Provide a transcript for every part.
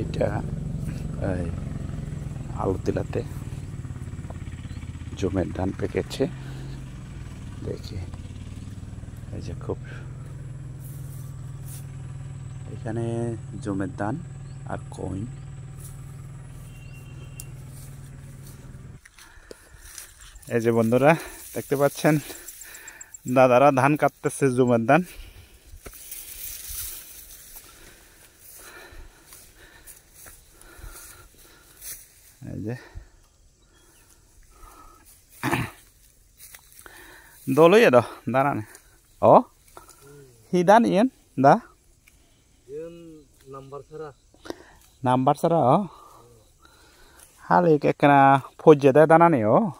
এটা আলুতিলাতে জমির ধান পেকেছে দেখি এই যে খুব এখানে জমির ধান আর কইন এই যে বন্ধুরা দেখতে পাচ্ছেন দাদারা ধান কাটতেছে জমির ধান এই যে dolo ya dah daran oh hidan ian dah number sara oh hal ek ekna foje da dana ne oh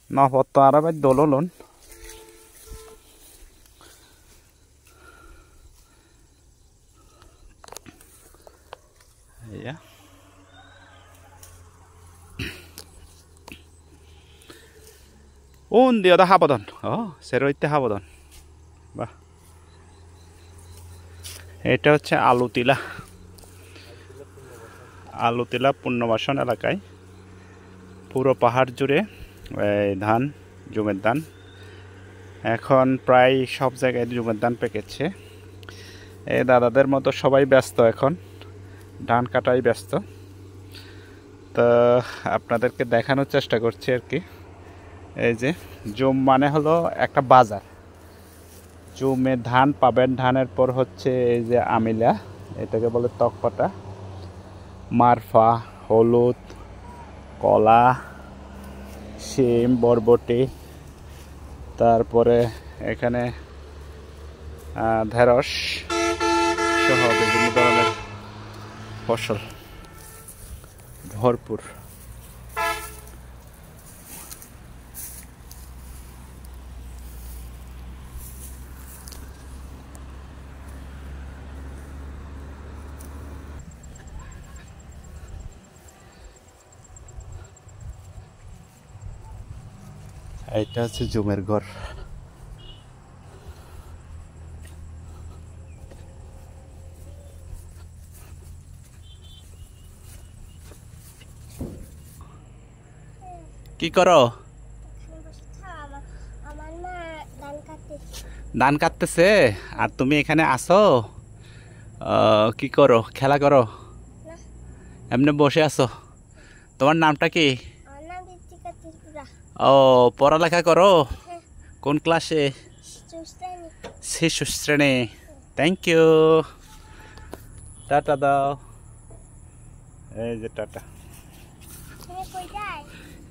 no foto ara ba dolo lon ya undi ada habadon oh seroite habadon বাহ এটা হচ্ছে আলুতিলা পুনর্বাসন এলাকায় পুরো পাহাড় জুড়ে ধান জমির ধান এখন প্রায় সব জায়গায় জমির ধান পেকেছে এই দাদাদের মতো সবাই ব্যস্ত এখন ধান কাটাই ব্যস্ত তো আপনাদেরকে দেখানোর চেষ্টা করছি আর কি এই যে জুম মানে হলো একটা বাজার জুমে ধান পাবেন ধানের পর হচ্ছে এই যে আমিলা এটাকে বলে তকপাটা মারফা হলুদ কলা শিম বরবটি তারপরে এখানে ঢেঁড়স সহ বিভিন্ন ধরনের ফসল ভরপুর এটা হচ্ছে জুমের ঘর কি করো ধান কাটতেছে আর তুমি এখানে আসো কি করো খেলা করো এমনি বসে আছো তোমার নামটা কি ও পড়ালেখা করো কোন ক্লাসে শিশু শ্রেণী থ্যাংক ইউ টাটা দাও এই যে টাটা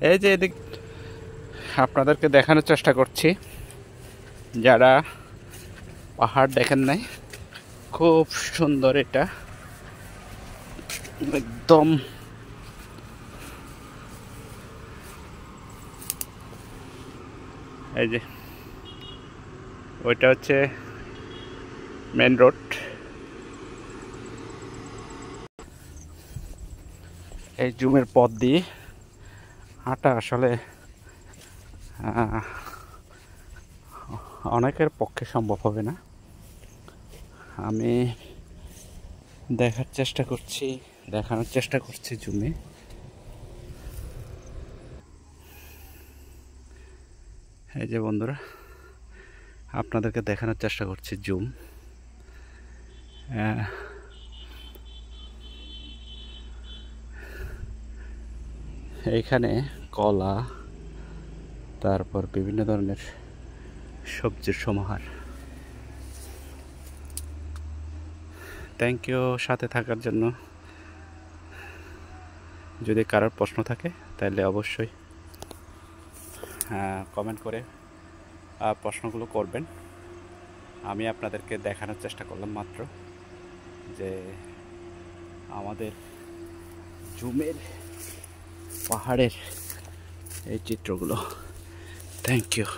এই যে এদিক আপনাদেরকে দেখানোর চেষ্টা করছি যারা পাহাড় দেখেন নাই খুব সুন্দর এটা একদম এই যে ওইটা হচ্ছে মেন রোড এই জুমের পথ দিয়ে হাঁটা আসলে অনেকের পক্ষে সম্ভব হবে না আমি দেখানোর চেষ্টা করছি জুমে এই যে বন্ধুরা আপনাদেরকে দেখানোর চেষ্টা করছি জুম এইখানে কলা তারপর বিভিন্ন ধরনের সবজির সমাহার থ্যাংক ইউ সাথে থাকার জন্য যদি কারোর প্রশ্ন থাকে তাহলে অবশ্যই কমেন্ট করে প্রশ্নগুলো করবেন আমি আপনাদেরকে দেখানোর চেষ্টা করলাম মাত্র যে আমাদের জুমের পাহাড়ের এই চিত্রগুলো থ্যাংক ইউ